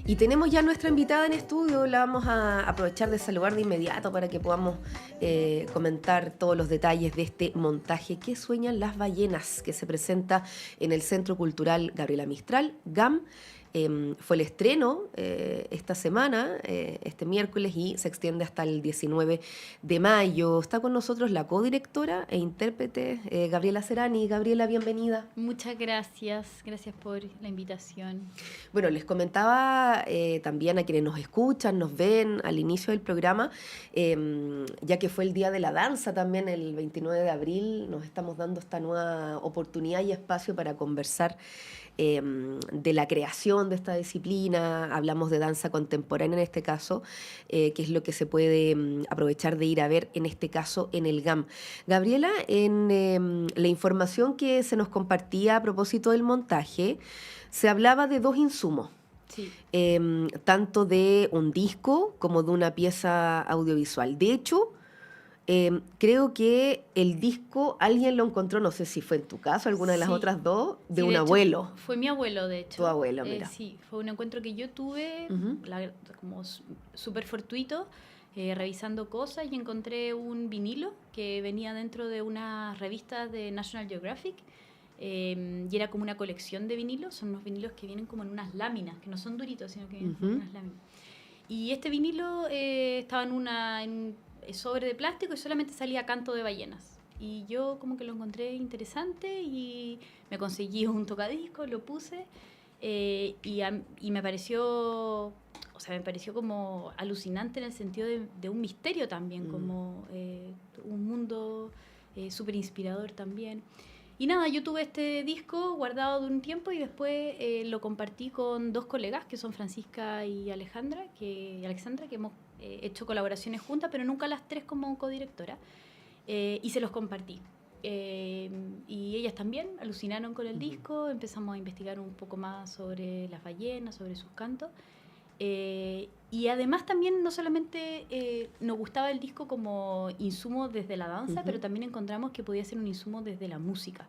Y tenemos ya nuestra invitada en estudio, la vamos a aprovechar de saludar de inmediato para que podamos comentar todos los detalles de este montaje ¿Qué sueñan las ballenas?, que se presenta en el Centro Cultural Gabriela Mistral, GAM. Fue el estreno esta semana, este miércoles, y se extiende hasta el 19 de mayo. Está con nosotros la codirectora e intérprete Gabriela Serani. Gabriela, bienvenida. Muchas gracias por la invitación. Bueno, les comentaba también a quienes nos escuchan, nos ven al inicio del programa, ya que fue el Día de la Danza también, el 29 de abril, nos estamos dando esta nueva oportunidad y espacio para conversar de la creación de esta disciplina. Hablamos de danza contemporánea en este caso, que es lo que se puede aprovechar de ir a ver en este caso en el GAM. Gabriela, en la información que se nos compartía a propósito del montaje, se hablaba de dos insumos. Sí. Tanto de un disco como de una pieza audiovisual. De hecho, creo que el disco alguien lo encontró, no sé si fue en tu caso, alguna de las otras dos, de un abuelo. Fue mi abuelo, de hecho. Tu abuelo, mira. Sí, fue un encuentro que yo tuve, como súper fortuito, revisando cosas, y encontré un vinilo que venía dentro de unas revistas de National Geographic, y era como una colección de vinilos. Son unos vinilos que vienen como en unas láminas, que no son duritos, sino que vienen en unas láminas. Y este vinilo estaba en un sobre de plástico y solamente salía canto de ballenas. Y yo como que lo encontré interesante y me conseguí un tocadiscos, lo puse, y me pareció, me pareció como alucinante en el sentido de un misterio también, como un mundo súper inspirador también. Y nada, yo tuve este disco guardado de un tiempo y después lo compartí con dos colegas, que son Francisca y Alexandra, que hemos hecho colaboraciones juntas, pero nunca las tres como codirectora, y se los compartí. Y ellas también alucinaron con el disco. Empezamos a investigar un poco más sobre las ballenas, sobre sus cantos. Y además también no solamente nos gustaba el disco como insumo desde la danza, pero también encontramos que podía ser un insumo desde la música.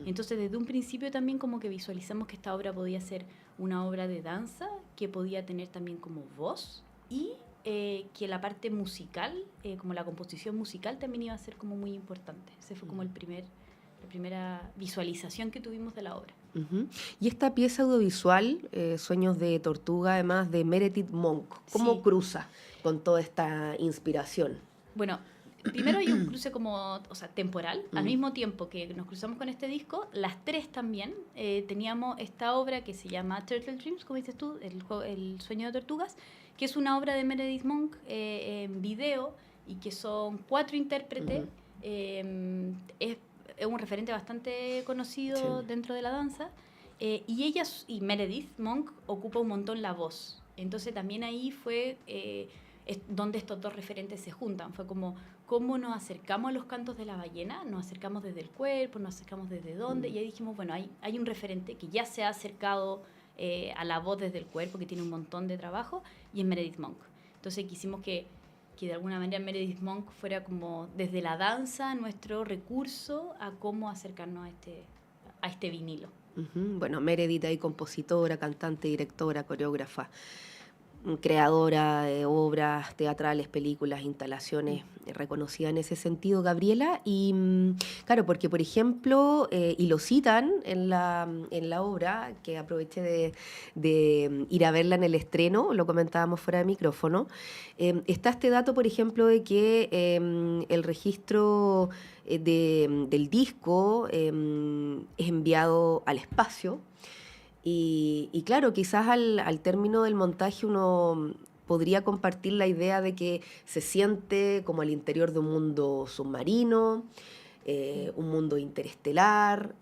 Entonces desde un principio también como que visualizamos que esta obra podía ser una obra de danza, que podía tener también como voz, y que la parte musical, como la composición musical, también iba a ser como muy importante. Ese fue como la primera visualización que tuvimos de la obra. Y esta pieza audiovisual, Sueños de Tortuga, además de Meredith Monk, ¿cómo cruza con toda esta inspiración? Bueno, primero hay un cruce como, temporal. Al mismo tiempo que nos cruzamos con este disco, las tres también teníamos esta obra que se llama Turtle Dreams, como dices tú, el Sueño de Tortugas, que es una obra de Meredith Monk en video, y que son 4 intérpretes. Es un referente bastante conocido dentro de la danza, y ellas, y Meredith Monk ocupa un montón la voz. Entonces también ahí fue donde estos dos referentes se juntan. Fue como cómo nos acercamos a los cantos de la ballena, nos acercamos desde el cuerpo, nos acercamos desde dónde, y ahí dijimos, bueno, hay un referente que ya se ha acercado a la voz desde el cuerpo, que tiene un montón de trabajo, y es Meredith Monk. Entonces quisimos que de alguna manera Meredith Monk fuera como desde la danza nuestro recurso a cómo acercarnos a este vinilo. Bueno, Meredith ahí compositora, cantante, directora, coreógrafa, creadora de obras teatrales, películas, instalaciones, reconocida en ese sentido, Gabriela. Y claro, porque por ejemplo, y lo citan en la obra, que aproveché de ir a verla en el estreno, lo comentábamos fuera de micrófono, está este dato, por ejemplo, de que el registro del disco es enviado al espacio. Y claro, quizás al término del montaje uno podría compartir la idea de que se siente como al interior de un mundo submarino, un mundo interestelar.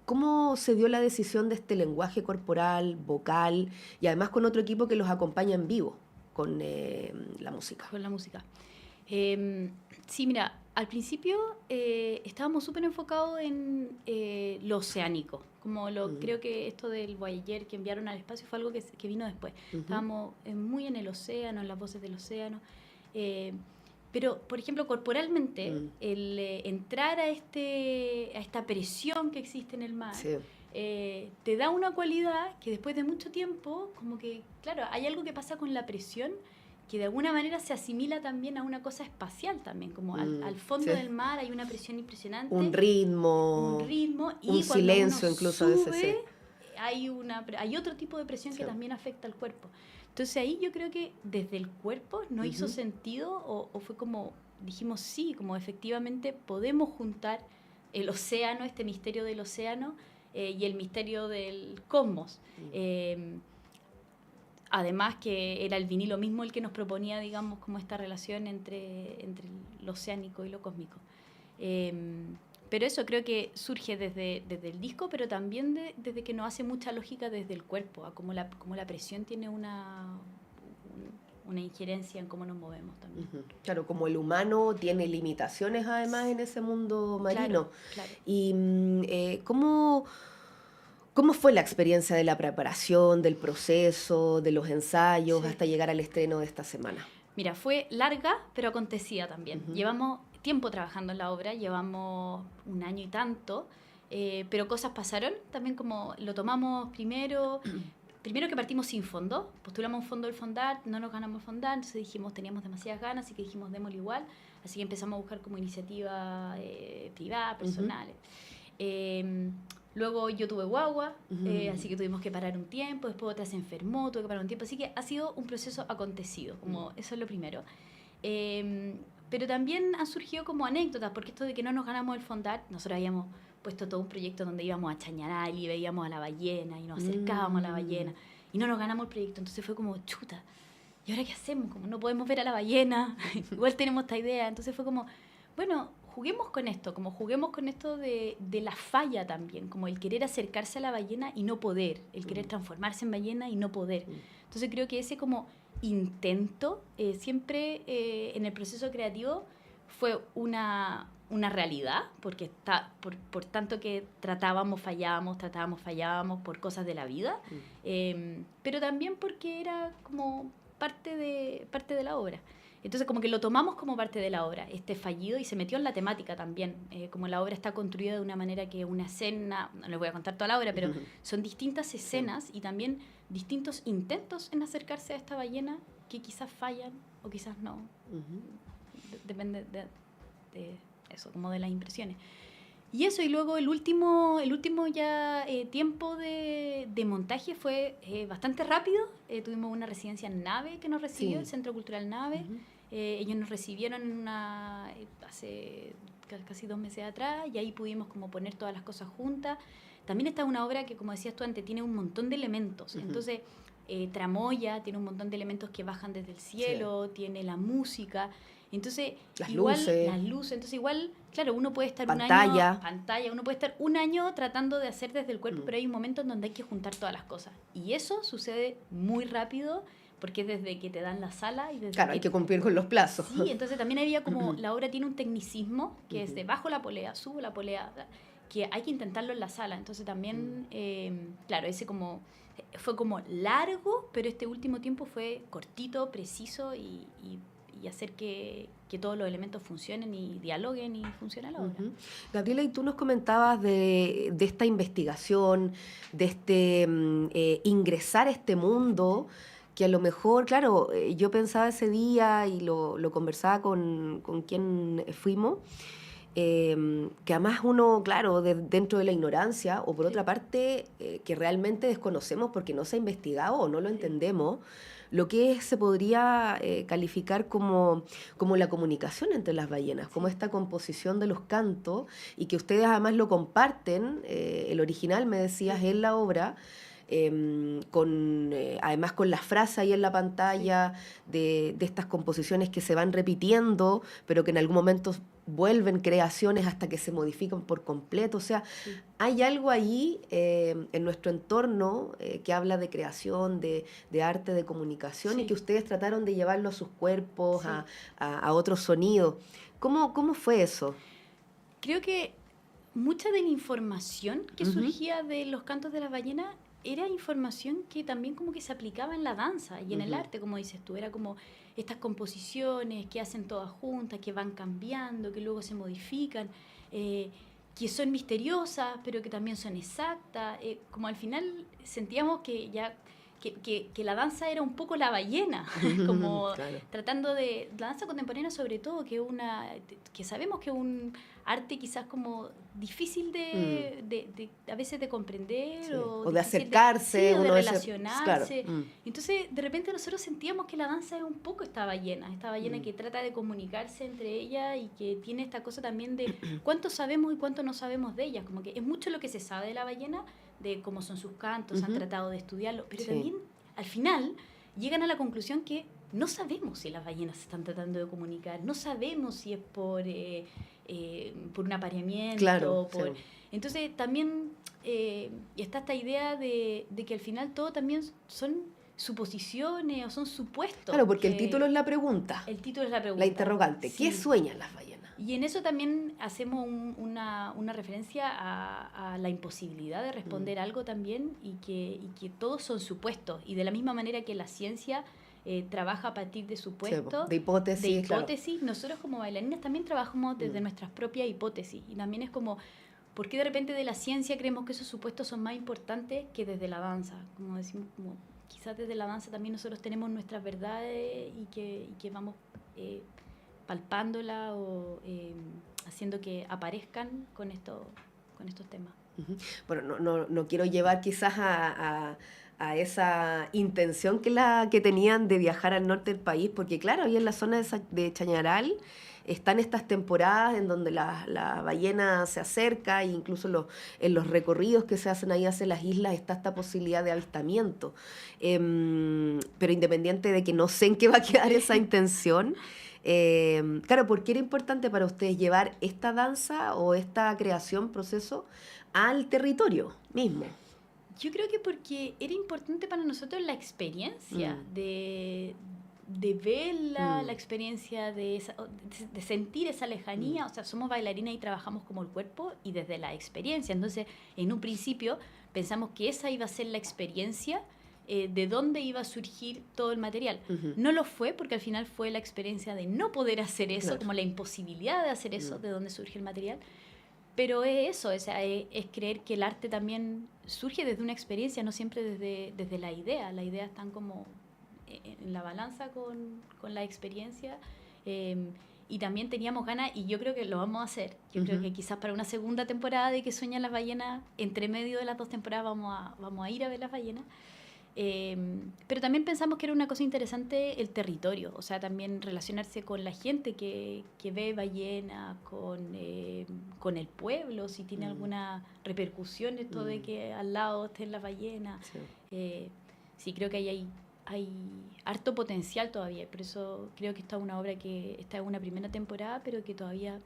¿Cómo se dio la decisión de este lenguaje corporal, vocal, y además con otro equipo que los acompaña en vivo con la música? Con la música. Sí, mira, al principio estábamos súper enfocados en lo oceánico. Creo que esto del Voyager que enviaron al espacio fue algo que vino después. Estábamos muy en el océano, en las voces del océano. Pero, por ejemplo, corporalmente, el entrar a esta presión que existe en el mar, Sí. te da una cualidad que después de mucho tiempo, como que, claro, hay algo que pasa con la presión que de alguna manera se asimila también a una cosa espacial también, como al fondo Sí. del mar hay una presión impresionante. Un ritmo, y un cuando silencio uno incluso a veces. sube, Sí. hay otro tipo de presión Sí. que también afecta al cuerpo. Entonces ahí yo creo que desde el cuerpo no hizo sentido o fue como, dijimos sí, como efectivamente podemos juntar el océano, este misterio del océano y el misterio del cosmos. Además que era el vinilo mismo el que nos proponía, digamos, como esta relación entre lo oceánico y lo cósmico. Pero eso creo que surge desde el disco, pero también desde que nos hace mucha lógica desde el cuerpo, a cómo la presión tiene una injerencia en cómo nos movemos también. Claro, como el humano tiene limitaciones además en ese mundo marino. Claro. Y ¿cómo fue la experiencia de la preparación, del proceso, de los ensayos, hasta llegar al estreno de esta semana? Mira, fue larga, pero acontecida también. Llevamos tiempo trabajando en la obra, llevamos 1 año y tanto, pero cosas pasaron, también como lo tomamos primero que partimos sin fondo, postulamos un fondo del Fondart, no nos ganamos el Fondart, entonces dijimos, teníamos demasiadas ganas, así que dijimos, démoslo igual, así que empezamos a buscar como iniciativa privada, personales. Luego yo tuve guagua, así que tuvimos que parar un tiempo, después otra se enfermó, tuve que parar un tiempo, así que ha sido un proceso acontecido, como eso es lo primero. Pero también han surgido como anécdotas, porque esto de que no nos ganamos el Fondart, nosotros habíamos puesto todo un proyecto donde íbamos a Chañaral y veíamos a la ballena y nos acercábamos a la ballena y no nos ganamos el proyecto, entonces fue como chuta, ¿y ahora qué hacemos? Como no podemos ver a la ballena, igual tenemos esta idea, entonces fue como, bueno, juguemos con esto de la falla también, como el querer acercarse a la ballena y no poder, el querer transformarse en ballena y no poder. Entonces creo que ese como intento siempre en el proceso creativo fue una realidad, porque por tanto que fallábamos por cosas de la vida, pero también porque era como parte de la obra. Entonces como que lo tomamos como parte de la obra, este fallido, y se metió en la temática también, como la obra está construida de una manera que una escena, no les voy a contar toda la obra, pero son distintas escenas y también distintos intentos en acercarse a esta ballena que quizás fallan o quizás no, depende de eso, como de las impresiones. Y eso, y luego el último ya tiempo de montaje fue bastante rápido. Tuvimos una residencia en Nave que nos recibió, el Centro Cultural Nave. Ellos nos recibieron hace casi 2 meses atrás, y ahí pudimos como poner todas las cosas juntas. También está una obra que, como decías tú antes, tiene un montón de elementos. Entonces, Tramoya tiene un montón de elementos que bajan desde el cielo, tiene la música. Entonces, las luces, entonces igual, claro, uno puede estar pantalla, uno puede estar 1 año tratando de hacer desde el cuerpo, pero hay un momento en donde hay que juntar todas las cosas. Y eso sucede muy rápido, porque es desde que te dan la sala y desde claro, hay que cumplir con los plazos. Sí, entonces también había como, la obra tiene un tecnicismo, que es de bajo la polea, subo la polea, que hay que intentarlo en la sala. Entonces también, claro, ese como fue como largo, pero este último tiempo fue cortito, preciso y hacer que todos los elementos funcionen y dialoguen y funcione la obra. Gabriela, y tú nos comentabas de esta investigación, de este ingresar a este mundo, que a lo mejor, claro, yo pensaba ese día y lo conversaba con quien fuimos, que además uno, claro, dentro de la ignorancia, o por otra parte, que realmente desconocemos porque no se ha investigado o no lo entendemos, lo que se podría calificar como la comunicación entre las ballenas, como esta composición de los cantos, y que ustedes además lo comparten, el original, me decías, en la obra, además con las frases ahí en la pantalla de estas composiciones que se van repitiendo, pero que en algún momento vuelven creaciones hasta que se modifican por completo. O sea, hay algo ahí en nuestro entorno que habla de creación, de arte, de comunicación, y que ustedes trataron de llevarlo a sus cuerpos, a otros sonidos. ¿Cómo fue eso? Creo que mucha de la información que surgía de los cantos de las ballenas era información que también como que se aplicaba en la danza y en el arte, como dices tú. Era como estas composiciones que hacen todas juntas, que van cambiando, que luego se modifican, que son misteriosas, pero que también son exactas. Como al final sentíamos que ya... Que la danza era un poco la ballena, como claro. tratando de... La danza contemporánea sobre todo, que sabemos que es un arte quizás como difícil de a veces de comprender, sí. o de acercarse, o de uno relacionarse. Claro. Entonces de repente nosotros sentíamos que la danza es un poco esta ballena que trata de comunicarse entre ellas y que tiene esta cosa también de cuánto sabemos y cuánto no sabemos de ellas, como que es mucho lo que se sabe de la ballena, de cómo son sus cantos, han tratado de estudiarlo, pero también al final llegan a la conclusión que no sabemos si las ballenas se están tratando de comunicar, no sabemos si es por un apareamiento. Claro, Entonces también está esta idea de que al final todo también son suposiciones o son supuestos. Claro, porque el título es la pregunta. El título es la pregunta. La interrogante. ¿Qué sueñan las ballenas? Y en eso también hacemos una referencia a la imposibilidad de responder algo también y que todos son supuestos. Y de la misma manera que la ciencia trabaja a partir de supuestos, de hipótesis, claro. Nosotros como bailarinas también trabajamos desde nuestras propias hipótesis. Y también es como, ¿por qué de repente de la ciencia creemos que esos supuestos son más importantes que desde la danza? Como decimos, como quizás desde la danza también nosotros tenemos nuestras verdades y que vamos... palpándola o haciendo que aparezcan con estos temas. Bueno, no quiero llevar quizás a esa intención que tenían de viajar al norte del país, porque claro, ahí en la zona de Chañaral están estas temporadas en donde la ballena se acerca, e incluso en los recorridos que se hacen ahí hacia las islas está esta posibilidad de avistamiento. Pero independiente de que no sé en qué va a quedar esa intención, claro, ¿por qué era importante para ustedes llevar esta danza o esta creación, proceso, al territorio mismo? Yo creo que porque era importante para nosotros la experiencia de ver la experiencia de sentir esa lejanía. O sea, somos bailarinas y trabajamos como el cuerpo y desde la experiencia. Entonces, en un principio pensamos que esa iba a ser la experiencia de dónde iba a surgir todo el material. No lo fue, porque al final fue la experiencia de no poder hacer eso, como la imposibilidad de hacer eso, de dónde surge el material. Pero es eso, es creer que el arte también surge desde una experiencia, no siempre desde la idea. La idea están como en la balanza con la experiencia. Y también teníamos ganas, y yo creo que lo vamos a hacer. Yo creo que quizás para una segunda temporada de Que Sueñan las Ballenas, entre medio de las 2 temporadas vamos a ir a ver las ballenas. Pero también pensamos que era una cosa interesante el territorio, o sea, también relacionarse con la gente que ve ballena, con el pueblo, si tiene alguna repercusión esto de que al lado estén las ballenas. Sí, creo que hay harto potencial todavía, por eso creo que esta es una obra que está en una primera temporada, pero que todavía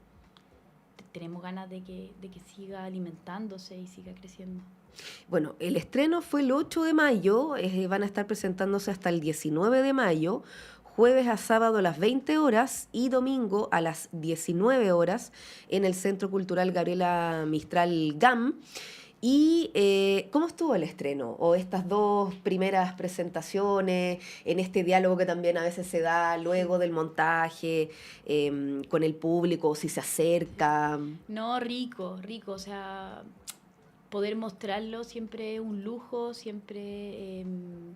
tenemos ganas de que siga alimentándose y siga creciendo. Bueno, el estreno fue el 8 de mayo, van a estar presentándose hasta el 19 de mayo, jueves a sábado a las 20 horas y domingo a las 19 horas en el Centro Cultural Gabriela Mistral GAM. ¿Y cómo estuvo el estreno? O estas 2 primeras presentaciones, en este diálogo que también a veces se da luego del montaje, con el público, si se acerca. No, rico, o sea... Poder mostrarlo siempre es un lujo, siempre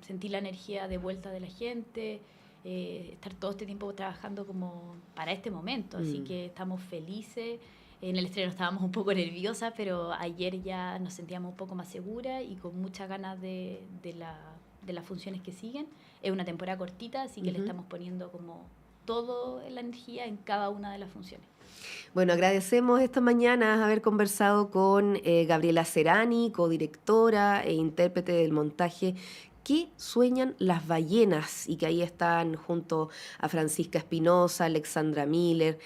sentir la energía de vuelta de la gente, estar todo este tiempo trabajando como para este momento, así que estamos felices. En el estreno estábamos un poco nerviosas, pero ayer ya nos sentíamos un poco más seguras y con muchas ganas de las funciones que siguen. Es una temporada cortita, así que le estamos poniendo como toda la energía en cada una de las funciones. Bueno, agradecemos esta mañana haber conversado con Gabriela Serani, codirectora e intérprete del montaje ¿Qué sueñan las ballenas? Y que ahí están junto a Francisca Espinosa, Alexandra Miller,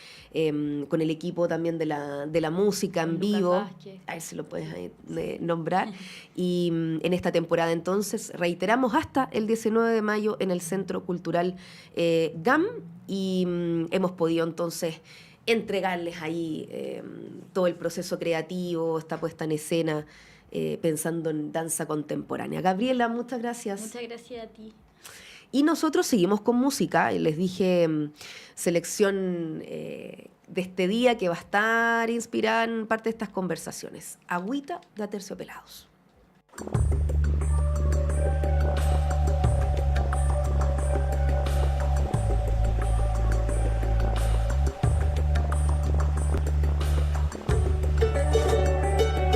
con el equipo también de la música en vivo. A ver si lo puedes nombrar. Y en esta temporada entonces, reiteramos, hasta el 19 de mayo en el Centro Cultural GAM. Y hemos podido entonces entregarles ahí todo el proceso creativo, esta puesta en escena pensando en danza contemporánea. Gabriela, muchas gracias. Muchas gracias a ti. Y nosotros seguimos con música. Les dije selección de este día que va a estar inspirada en parte de estas conversaciones. Agüita de Aterciopelados.